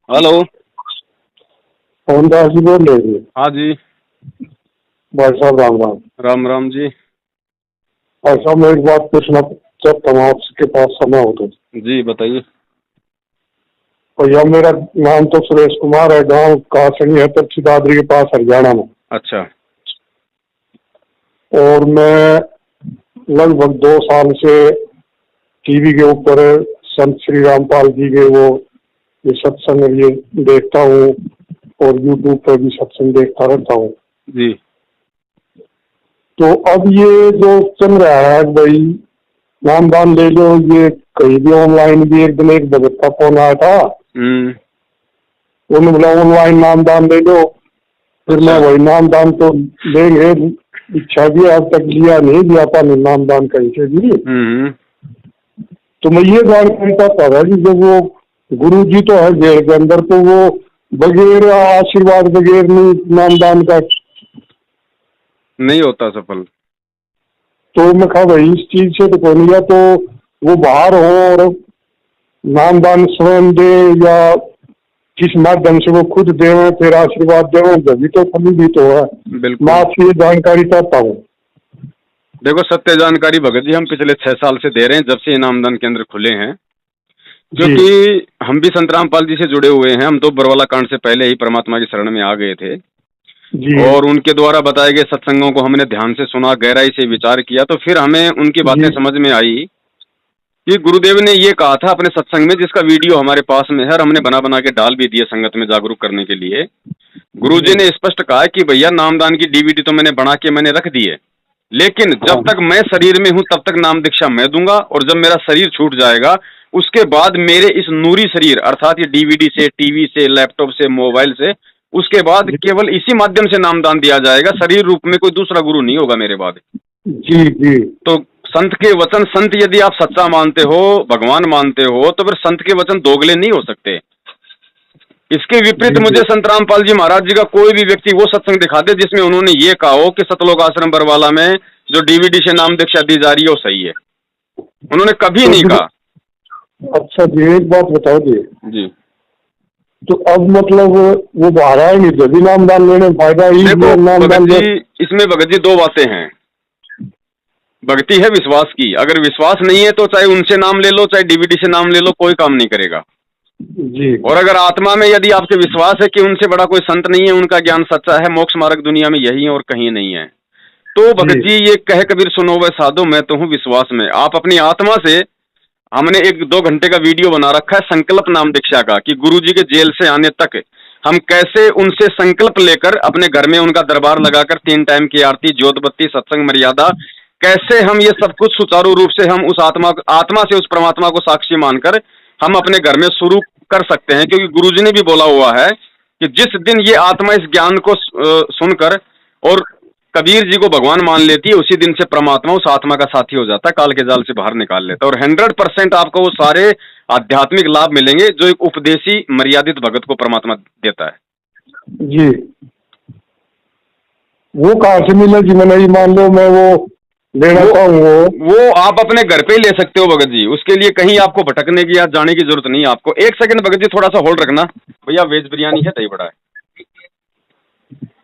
Hello. Mohandas जी बोल रहे थे। हाँ जी। भाई साहब राम राम। राम राम जी। भाई साहब मैं एक बात पूछना चाहता हूँ, आपके पास समय हो तो। जी बताइए। भैया मेरा नाम तो सुरेश कुमार है, गांव कासनी है, तपसी दादरी के पास, हरियाणा में। अच्छा। और मैं लगभग 2 साल से टीवी के ऊपर संत श्री रामपाल जी के वो ये सत्संग ये देखता हूँ, और यूट्यूब पर भी सत्संग देखता रहता हूँ। जी। तो अब ये जो चल रहा है भाई, नामदान ले लो, ये कहीं भी ऑनलाइन भी एक दिन एक भगत का फोन आया था, उन्होंने बोला ऑनलाइन नामदान ले लो। फिर मैं अच्छा। वही नामदान तो लेंगे, इच्छा भी अब तक लिया नहीं, दिया पानी नामदान कहीं से भी। तो मैं ये जानकारी चाहता था कि जब वो गुरु जी तो है जेल के अंदर, तो वो बगैर आशीर्वाद बगैर नामदान का नहीं होता सफल। तो मैं कहा भाई इस चीज से तो कोई नहीं, या तो वो बाहर हो और नामदान स्वयं दे, या किस माध्यम से वो खुद दे, फिर आशीर्वाद दे, जब भी तो फली भी तो है। बिल्कुल। मैं आपसे ये जानकारी चाहता हूँ। देखो सत्य जानकारी भगत जी हम पिछले 6 साल से दे रहे हैं, जब से ये नामदान केंद्र खुले हैं। जी क्योंकि हम भी संत रामपाल जी से जुड़े हुए हैं, हम तो बरवाला कांड से पहले ही परमात्मा की शरण में आ गए थे। जी और उनके द्वारा बताए गए सत्संगों को हमने ध्यान से सुना, गहराई से विचार किया, तो फिर हमें उनकी बातें जी समझ में आई कि गुरुदेव ने ये कहा था अपने सत्संग में, जिसका वीडियो हमारे पास में है और हमने बना बना के डाल भी दिए संगत में जागरूक करने के लिए। गुरुजी जी। ने स्पष्ट कहा कि भैया नामदान की डीवीडी तो मैंने बना के मैंने रख दी है, लेकिन हाँ जब तक मैं शरीर में हूं तब तक नाम दीक्षा मैं दूंगा, और जब मेरा शरीर छूट जाएगा उसके बाद मेरे इस नूरी शरीर अर्थात ये डीवीडी से, टीवी से, लैपटॉप से, मोबाइल से, उसके बाद जी केवल इसी माध्यम से नामदान दिया जाएगा। शरीर रूप में कोई दूसरा गुरु नहीं होगा मेरे बाद। जी जी तो संत के वचन, संत यदि आप सच्चा मानते हो, भगवान मानते हो, तो फिर संत के वचन दोगले नहीं हो सकते। इसके विपरीत जी मुझे संत रामपाल जी महाराज जी का कोई भी व्यक्ति वो सत्संग दिखा दे जिसमें उन्होंने ये कहा हो कि सतलोक आश्रम बरवाला में जो डीवीडी से नाम दीक्षा दी जा रही है वो सही है। उन्होंने कभी तो नहीं जी, कहा। अच्छा जी एक बात बताओ जी। जी तो अब मतलब वो बाहर आए नहीं, जब भी नामदान लेने में फायदा ही देखो नामदान भगत ले। जी, इसमें भगत जी दो बातें हैं। भक्ति है विश्वास की, अगर विश्वास नहीं है तो चाहे उनसे नाम ले लो चाहे डीवीडी से नाम ले लो, कोई काम नहीं करेगा। जी और अगर आत्मा में यदि आपके विश्वास है कि उनसे बड़ा कोई संत नहीं है, उनका ज्ञान सच्चा है, मोक्ष मार्ग दुनिया में यही है और कहीं नहीं है, तो जी भगत जी ये कह कबीर सुनो वे साधो मैं तो हूँ विश्वास में। आप अपनी आत्मा से, हमने 1-2 घंटे का वीडियो बना रखा है संकल्प नाम दीक्षा का, कि गुरु जी के जेल से आने तक हम कैसे उनसे संकल्प लेकर अपने घर में उनका दरबार लगाकर 3 टाइम की आरती, ज्योत बत्ती, सत्संग, मर्यादा, कैसे हम ये सब कुछ सुचारू रूप से हम उस आत्मा से उस परमात्मा को साक्षी मानकर हम अपने घर में शुरू कर सकते हैं। क्योंकि गुरु जी ने भी बोला हुआ है कि जिस दिन ये आत्मा इस ज्ञान को सुनकर और कबीर जी को भगवान मान लेती है, उसी दिन से परमात्मा उस आत्मा का साथी हो जाता है, काल के जाल से बाहर निकाल लेता है, और 100% आपको वो सारे आध्यात्मिक लाभ मिलेंगे जो एक उपदेशी मर्यादित भगत को परमात्मा देता है। जी। वो कहाँ से मिलेगी? मैंने ये मान लो मैं वो लेना चाहूँ वो आप अपने घर पे ही ले सकते हो भगत जी, उसके लिए कहीं आपको भटकने की या जाने की जरूरत नहीं है आपको। 1 सेकंड भगत जी थोड़ा सा होल्ड रखना। भैया वेज बिरयानी है, दही बड़ा है,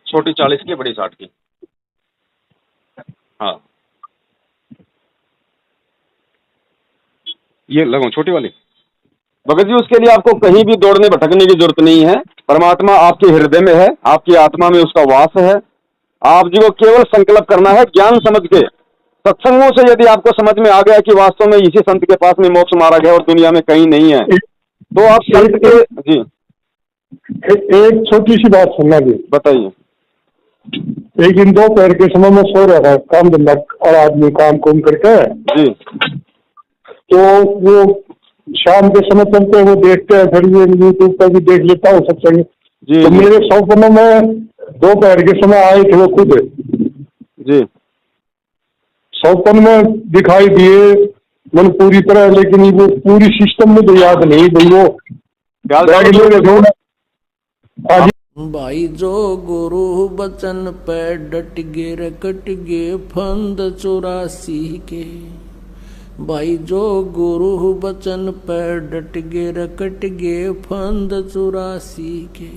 छोटी 40 की, बड़ी 60 की। हाँ ये लगो छोटी वाली। भगत जी उसके लिए आपको कहीं भी दौड़ने भटकने की जरूरत नहीं है। परमात्मा आपके हृदय में है, आपकी आत्मा में उसका वास है। आप जी को केवल संकल्प करना है ज्ञान समझ के। सत्संगों से यदि आपको समझ में आ गया कि वास्तव में इसी संत के पास में मोक्ष मार्ग है और दुनिया में कहीं नहीं है, तो आप संत के जी एक छोटी सी बात सुनना जी। बताइए। एक दिन दोपहर के समय में सो रहा था, काम धंधा और आदमी काम कुम करके, जी तो वो शाम के समय चलते हैं, वो देखते हैं, फिर ये यूट्यूब पर भी देख लेता हूँ सत्संग। जी तो जी मेरे सपनों में दोपहर के समय आए थे वो खुद, जी सपन में दिखाई दिए मन पूरी तरह, लेकिन वो पूरी सिस्टम में तो याद नहीं भाई। वो बैग लेके दो भाई जो गुरु बचन पे डट गे रे कट गे फंद 84 के, भाई जो गुरु बचन पे डट गे रकट गे फंद 84 के।